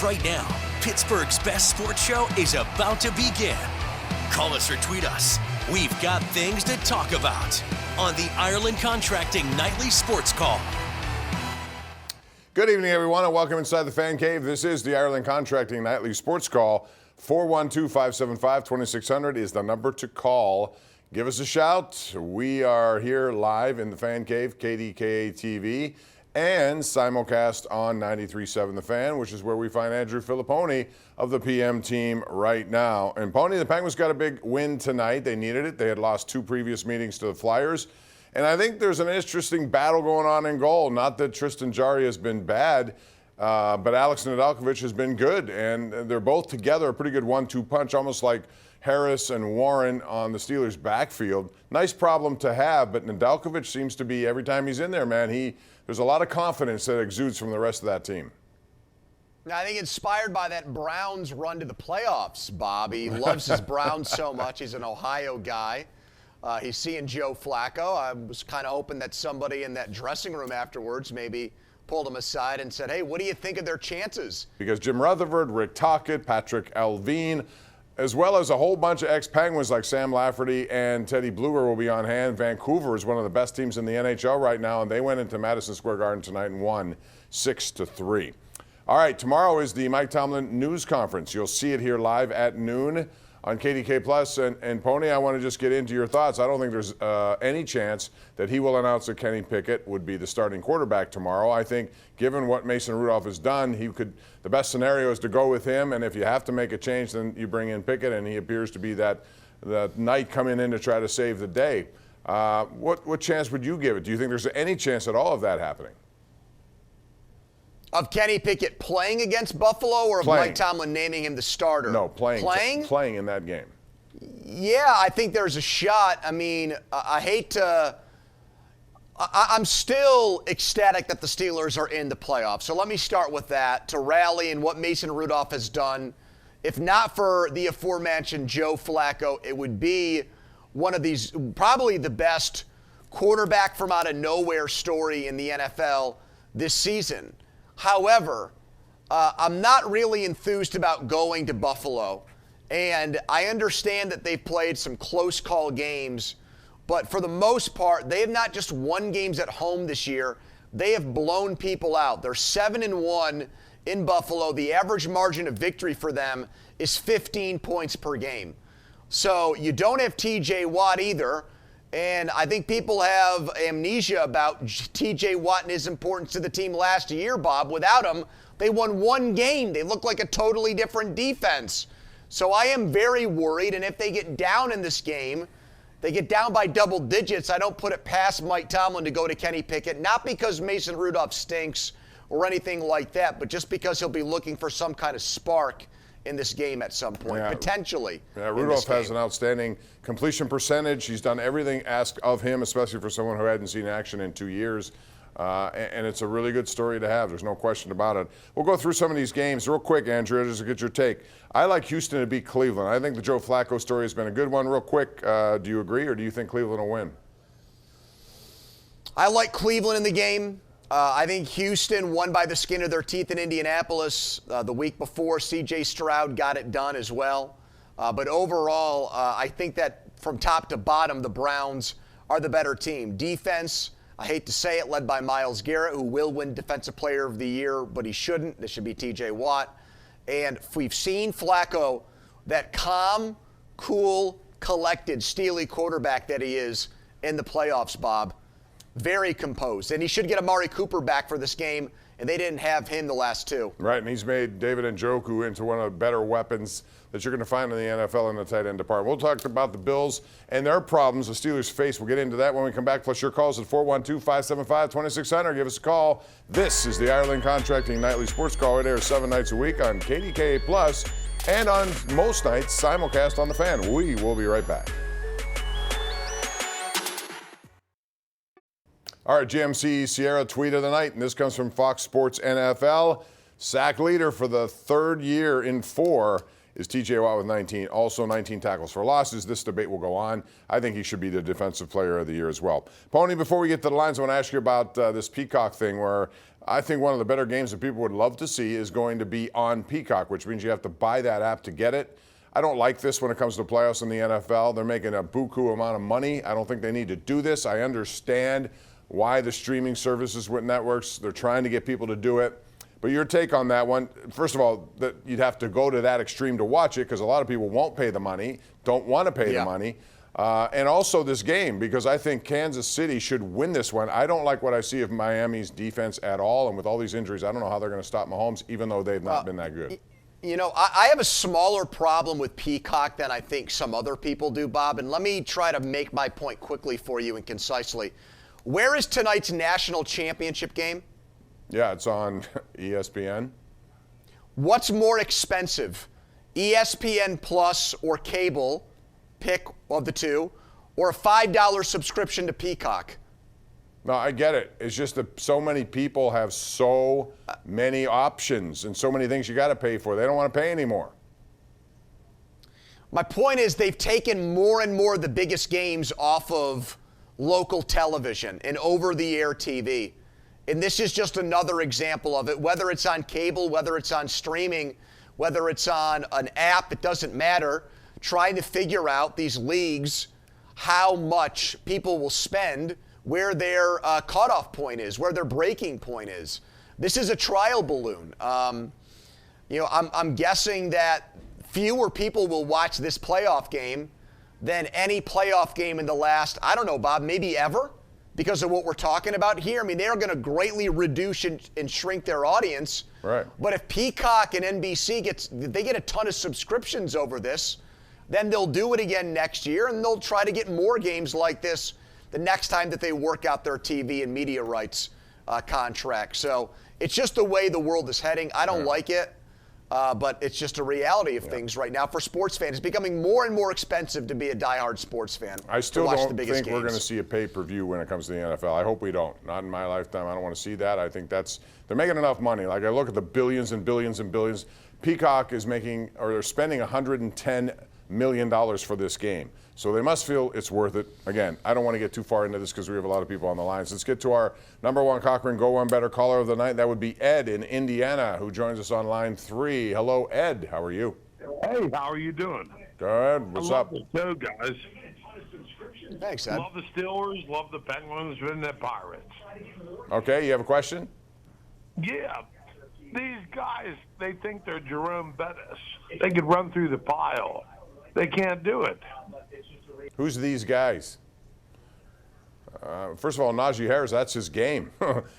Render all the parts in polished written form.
Right now, Pittsburgh's best sports show is about to begin. Call us or tweet us. We've got things to talk about on the Ireland Contracting Nightly Sports Call. Good evening, everyone, and welcome inside the Fan Cave. This is the Ireland Contracting Nightly Sports Call. 412-575-2600 is the number to call. Give us a shout. We are here live in the Fan Cave, KDKA TV, and simulcast on 93.7 The Fan, which is where we find Andrew Fillipponi of the PM team right now. And Pony, the Penguins got a big win tonight. They needed it. They had lost 2 previous meetings to the Flyers. And I think there's an interesting battle going on in goal. Not that Tristan Jarry has been bad, but Alex Nedeljkovic has been good. And they're both together, a pretty good 1-2 punch, almost like Harris and Warren on the Steelers' backfield. Nice problem to have, but Nedeljkovic seems to be, every time he's in there, man, there's a lot of confidence that exudes from the rest of that team. I think inspired by that Browns run to the playoffs, Bob. He loves his Browns so much. He's an Ohio guy. He's seeing Joe Flacco. I was kind of hoping that somebody in that dressing room afterwards maybe pulled him aside and said, hey, what do you think of their chances? Because Jim Rutherford, Rick Tocchet, Patrick Alvin, as well as a whole bunch of ex-Penguins like Sam Lafferty and Teddy Bluger will be on hand. Vancouver is one of the best teams in the NHL right now, and they went into Madison Square Garden tonight and won 6-3. All right, tomorrow is the Mike Tomlin news conference. You'll see it here live at noon on KDK Plus. And Pony, I want to just get into your thoughts. I don't think there's any chance that he will announce that Kenny Pickett would be the starting quarterback tomorrow. I think given what Mason Rudolph has done, the best scenario is to go with him. And if you have to make a change, then you bring in Pickett, and he appears to be that knight coming in to try to save the day. What chance would you give it? Do you think there's any chance at all of that happening? Of Kenny Pickett playing against Buffalo, or of Mike Tomlin naming him the starter? No, playing in that game. Yeah, I think there's a shot. I mean, I'm still ecstatic that the Steelers are in the playoffs. So let me start with that, to rally and what Mason Rudolph has done. If not for the aforementioned Joe Flacco, it would be one of these, probably the best quarterback from out of nowhere story in the NFL this season. However, I'm not really enthused about going to Buffalo, and I understand that they've played some close call games, but for the most part, they have not just won games at home this year, they have blown people out. They're 7-1 in Buffalo. The average margin of victory for them is 15 points per game. So you don't have TJ Watt either. And I think people have amnesia about T.J. Watt and his importance to the team last year, Bob. Without him, they won 1 game. They look like a totally different defense. So I am very worried, and if they get down in this game, they get down by double digits, I don't put it past Mike Tomlin to go to Kenny Pickett, not because Mason Rudolph stinks or anything like that, but just because he'll be looking for some kind of spark in this game at some point, potentially. Yeah, Rudolph has an outstanding completion percentage. He's done everything asked of him, especially for someone who hadn't seen action in 2 years. And it's a really good story to have. There's no question about it. We'll go through some of these games real quick, Andrea, just to get your take. I like Houston to beat Cleveland. I think the Joe Flacco story has been a good one. Real quick, do you agree, or do you think Cleveland will win? I like Cleveland in the game. I think Houston won by the skin of their teeth in Indianapolis the week before. C.J. Stroud got it done as well. But overall, I think that from top to bottom, the Browns are the better team. Defense, I hate to say it, led by Myles Garrett, who will win Defensive Player of the Year, but he shouldn't. This should be T.J. Watt. And we've seen Flacco, that calm, cool, collected, steely quarterback that he is in the playoffs, Bob. Very composed. And he should get Amari Cooper back for this game, and they didn't have him the last 2. Right, and he's made David Njoku into one of the better weapons that you're going to find in the NFL in the tight end department. We'll talk about the Bills and their problems the Steelers face. We'll get into that when we come back, plus your calls at 412-575-2600. Give us a call. This is the Ireland Contracting Nightly Sports Call. It airs 7 nights a week on KDKA Plus and on most nights simulcast on The Fan. We will be right back. All right, GMC Sierra tweet of the night, and this comes from Fox Sports NFL. Sack leader for the 3rd year in 4 is TJ Watt with 19, also 19 tackles for losses. This debate will go on. I think he should be the Defensive Player of the Year as well. Pony, before we get to the lines, I want to ask you about this Peacock thing, where I think one of the better games that people would love to see is going to be on Peacock, which means you have to buy that app to get it. I don't like this when it comes to playoffs in the NFL. They're making a buku amount of money. I don't think they need to do this. I understand why the streaming services with networks, they're trying to get people to do it. But your take on that one, first of all, that you'd have to go to that extreme to watch it because a lot of people won't pay the money, don't want to pay the money. And also this game, because I think Kansas City should win this one. I don't like what I see of Miami's defense at all. And with all these injuries, I don't know how they're going to stop Mahomes, even though they've not been that good. You know, I have a smaller problem with Peacock than I think some other people do, Bob. And let me try to make my point quickly for you and concisely. Where is tonight's national championship game? Yeah, it's on ESPN. What's more expensive, ESPN Plus or cable, pick of the two, or a $5 subscription to Peacock? No, I get it. It's just that so many people have so many options and so many things you got to pay for. They don't want to pay anymore. My point is they've taken more and more of the biggest games off of local television and over-the-air TV. And this is just another example of it. Whether it's on cable, whether it's on streaming, whether it's on an app, it doesn't matter. Trying to figure out these leagues, how much people will spend, where their cutoff point is, where their breaking point is. This is a trial balloon. I'm guessing that fewer people will watch this playoff game than any playoff game in the last, I don't know, Bob, maybe ever, because of what we're talking about here. I mean, they're going to greatly reduce and shrink their audience. Right. But if Peacock and NBC get a ton of subscriptions over this, then they'll do it again next year, and they'll try to get more games like this the next time that they work out their TV and media rights contract. So it's just the way the world is heading. I don't like it. But it's just a reality of things right now for sports fans. It's becoming more and more expensive to be a diehard sports fan. I still to watch don't the biggest think games. we're going to see a pay-per-view when it comes to the NFL. I hope we don't. Not in my lifetime. I don't want to see that. I think they're making enough money. Like, I look at the billions and billions and billions. Peacock is making, or they're spending $110 million for this game. So they must feel it's worth it. Again, I don't want to get too far into this because we have a lot of people on the line. So let's get to our number one Cochran Go One Better caller of the night. That would be Ed in Indiana, who joins us on line 3. Hello, Ed. How are you? Hey, how are you doing? Good. What's up? I love the show, guys. Thanks, Ed. Love the Steelers, love the Penguins, and the Pirates. Okay, you have a question? Yeah. These guys, they think they're Jerome Bettis. They could run through the pile. They can't do it. Who's these guys? First of all, Najee Harris, that's his game.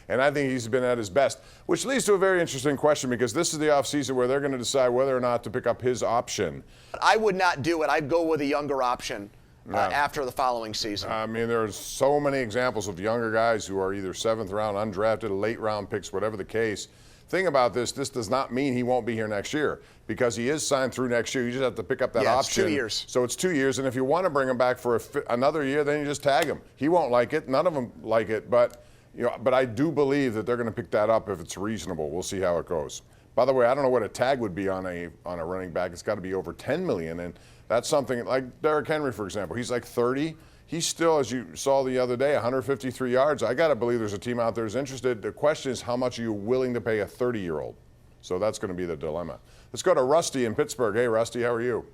And I think he's been at his best, which leads to a very interesting question, because this is the offseason where they're going to decide whether or not to pick up his option. I would not do it. I'd go with a younger option after the following season. I mean, there's so many examples of younger guys who are either 7th round, undrafted, late round picks, whatever the case. Thing about this does not mean he won't be here next year, because he is signed through next year. You just have to pick up that option. It's 2 years. So it's 2 years, and if you want to bring him back for another year, then you just tag him. He won't like it. None of them like it, but I do believe that they're going to pick that up if it's reasonable. We'll see how it goes. By the way, I don't know what a tag would be on a running back. It's got to be over $10 million, and that's something like Derrick Henry, for example. He's like 30. He's still, as you saw the other day, 153 yards. I got to believe there's a team out there who's interested. The question is, how much are you willing to pay a 30-year-old? So that's going to be the dilemma. Let's go to Rusty in Pittsburgh. Hey, Rusty, how are you?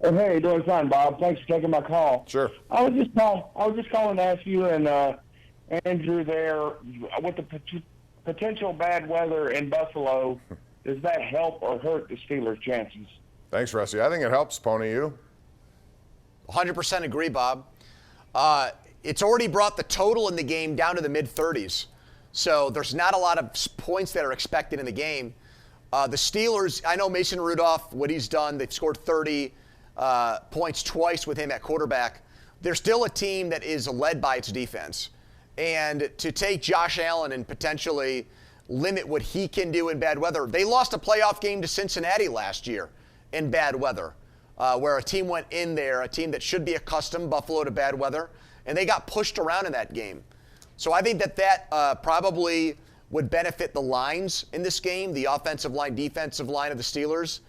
Hey, doing fine, Bob. Thanks for taking my call. Sure. I was just calling to ask you and Andrew there, with the potential bad weather in Buffalo, does that help or hurt the Steelers' chances? Thanks, Rusty. I think it helps, Pony. You? 100% agree, Bob. It's already brought the total in the game down to the mid-30s. So there's not a lot of points that are expected in the game. The Steelers, I know Mason Rudolph, what he's done, they've scored 30 points twice with him at quarterback. They're still a team that is led by its defense. And to take Josh Allen and potentially limit what he can do in bad weather. They lost a playoff game to Cincinnati last year in bad weather. Where a team went in there, a team that should be accustomed, Buffalo, to bad weather, and they got pushed around in that game. So I think that probably would benefit the lines in this game, the offensive line, defensive line of the Steelers,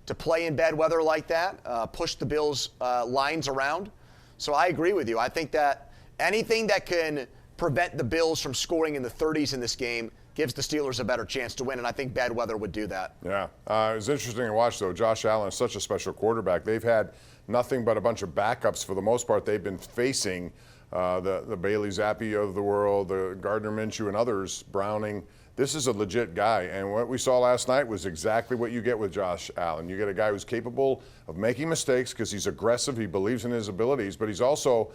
to play in bad weather like that, push the Bills' lines around. So I agree with you. I think that anything that can prevent the Bills from scoring in the 30s in this game gives the Steelers a better chance to win, and I think bad weather would do that. Yeah. It was interesting to watch, though. Josh Allen is such a special quarterback. They've had nothing but a bunch of backups for the most part. They've been facing the Bailey Zappi of the world, the Gardner Minshew and others, Browning. This is a legit guy, and what we saw last night was exactly what you get with Josh Allen. You get a guy who's capable of making mistakes because he's aggressive, he believes in his abilities, but he's also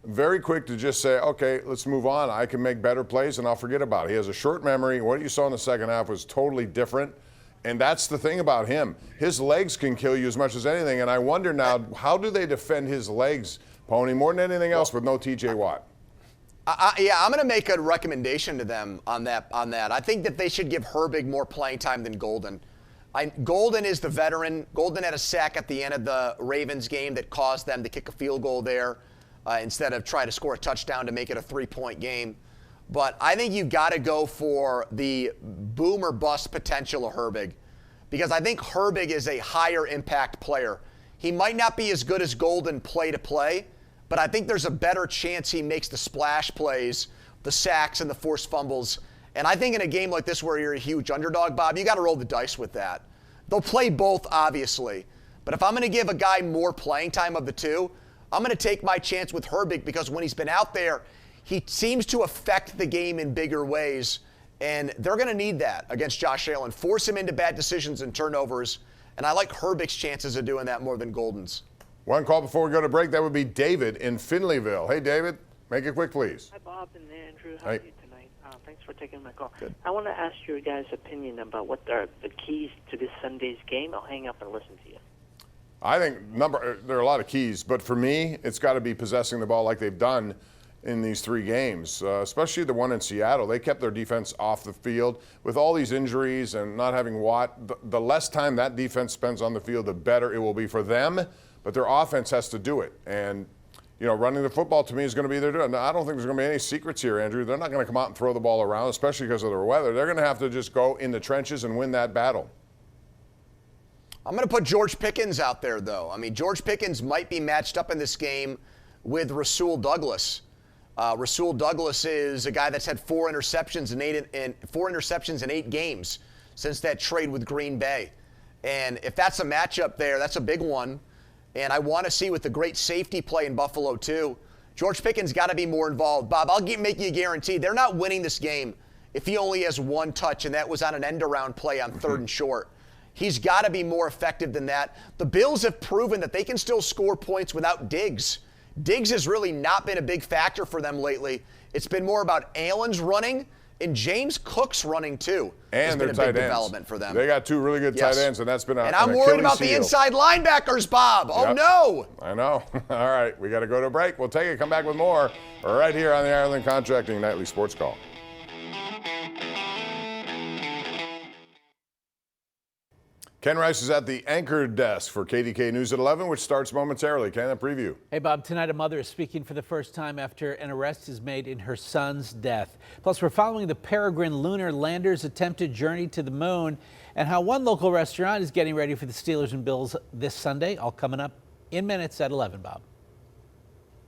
very quick to just say, okay, let's move on. I can make better plays and I'll forget about it. He has a short memory. What you saw in the second half was totally different, and that's the thing about him. His legs can kill you as much as anything, and I wonder now, how do they defend his legs, Pony, more than anything else with no TJ Watt? I'm going to make a recommendation to them on that. I think that they should give Herbig more playing time than Golden. Golden is the veteran. Golden had a sack at the end of the Ravens game that caused them to kick a field goal there instead of try to score a touchdown to make it a 3-point game. But I think you got to go for the boom or bust potential of Herbig, because I think Herbig is a higher impact player. He might not be as good as Golden play to play, but I think there's a better chance he makes the splash plays, the sacks, and the forced fumbles. And I think in a game like this where you're a huge underdog, Bob, you got to roll the dice with that. They'll play both, obviously. But if I'm going to give a guy more playing time of the two, I'm going to take my chance with Herbig, because when he's been out there, he seems to affect the game in bigger ways. And they're going to need that against Josh Allen. Force him into bad decisions and turnovers. And I like Herbig's chances of doing that more than Golden's. One call before we go to break. That would be David in Finleyville. Hey, David, make it quick, please. Hi, Bob and Andrew. How are you tonight? Thanks for taking my call. Good. I want to ask your guys' opinion about what are the keys to this Sunday's game. I'll hang up and listen to you. I think there are a lot of keys, but for me, it's got to be possessing the ball like they've done in these 3 games, especially the one in Seattle. They kept their defense off the field. With all these injuries and not having Watt, the less time that defense spends on the field, the better it will be for them. But their offense has to do it. And, running the football to me is going to be their doing. Now, I don't think there's going to be any secrets here, Andrew. They're not going to come out and throw the ball around, especially because of their weather. They're going to have to just go in the trenches and win that battle. I'm going to put George Pickens out there, though. I mean, George Pickens might be matched up in this game with Rasul Douglas. Rasul Douglas is a guy that's had 4 interceptions in 8 games since that trade with Green Bay. And if that's a matchup there, that's a big one. And I want to see with the great safety play in Buffalo, too. George Pickens got to be more involved. Bob, I'll make you a guarantee. They're not winning this game if he only has 1 touch, and that was on an end-around play on 3rd and short. He's got to be more effective than that. The Bills have proven that they can still score points without Diggs. Diggs has really not been a big factor for them lately. It's been more about Allen's running and James Cook's running, too. And their tight ends. Development for them. They got 2 really good tight ends, and that's been And I'm worried about the inside linebackers, Bob. Yep. Oh, no. I know. All right, we got to go to a break. We'll take it. Come back with more right here on the Ireland Contracting Nightly Sports Call. Ken Rice is at the anchor desk for KDKA News at 11, which starts momentarily. Ken, a preview. Hey, Bob, tonight a mother is speaking for the first time after an arrest is made in her son's death. Plus, we're following the Peregrine lunar lander's attempted journey to the moon and how one local restaurant is getting ready for the Steelers and Bills this Sunday. All coming up in minutes at 11, Bob.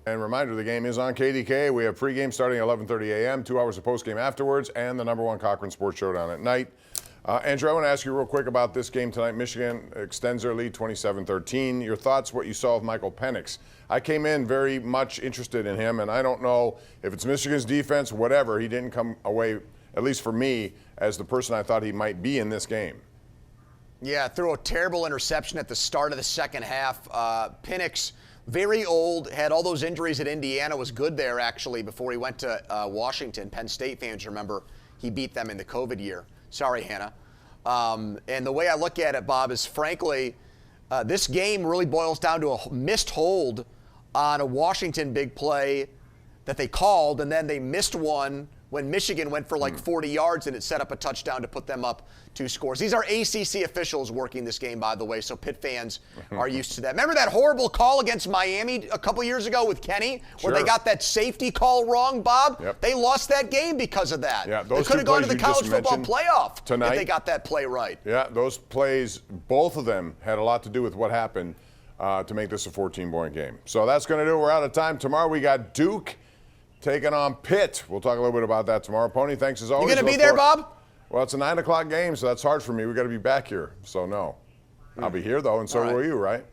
And reminder, the game is on KDKA. We have pregame starting at 11:30 a.m., 2 hours of postgame afterwards, and the #1 Cochran Sports Showdown at night. Andrew, I want to ask you real quick about this game tonight. Michigan extends their lead 27-13. Your thoughts, what you saw of Michael Penix? I came in very much interested in him, and I don't know if it's Michigan's defense, whatever. He didn't come away, at least for me, as the person I thought he might be in this game. Yeah, threw a terrible interception at the start of the second half. Penix, very old, had all those injuries at Indiana, was good there, actually, before he went to Washington. Penn State fans remember he beat them in the COVID year. Sorry, Hannah. And the way I look at it, Bob, is frankly, this game really boils down to a missed hold on a Washington big play that they called, and then they missed one when Michigan went for like 40 yards and it set up a touchdown to put them up 2 scores. These are ACC officials working this game, by the way, so Pitt fans are used to that. Remember that horrible call against Miami a couple years ago with Kenny, where they got that safety call wrong, Bob? Yep. They lost that game because of that. Yeah, they those could have two gone to the plays you college just football mentioned playoff tonight, if they got that play right. Yeah, those plays, both of them had a lot to do with what happened to make this a 14-point game. So that's going to do it. We're out of time. Tomorrow we got Duke taking on Pitt. We'll talk a little bit about that tomorrow. Pony, thanks as always. You going to be there, Bob? Well, it's a 9 o'clock game, so that's hard for me. We got to be back here. So no. I'll be here, though, and so will you, right?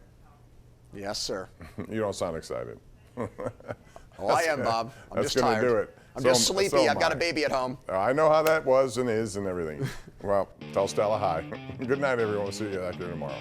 Yes, sir. You don't sound excited. Oh, I am, Bob. I'm just tired. Do it. I'm just sleepy. I've got a baby at home. I know how that was and is and everything. Well, tell Stella hi. Good night, everyone. We'll see you back here tomorrow.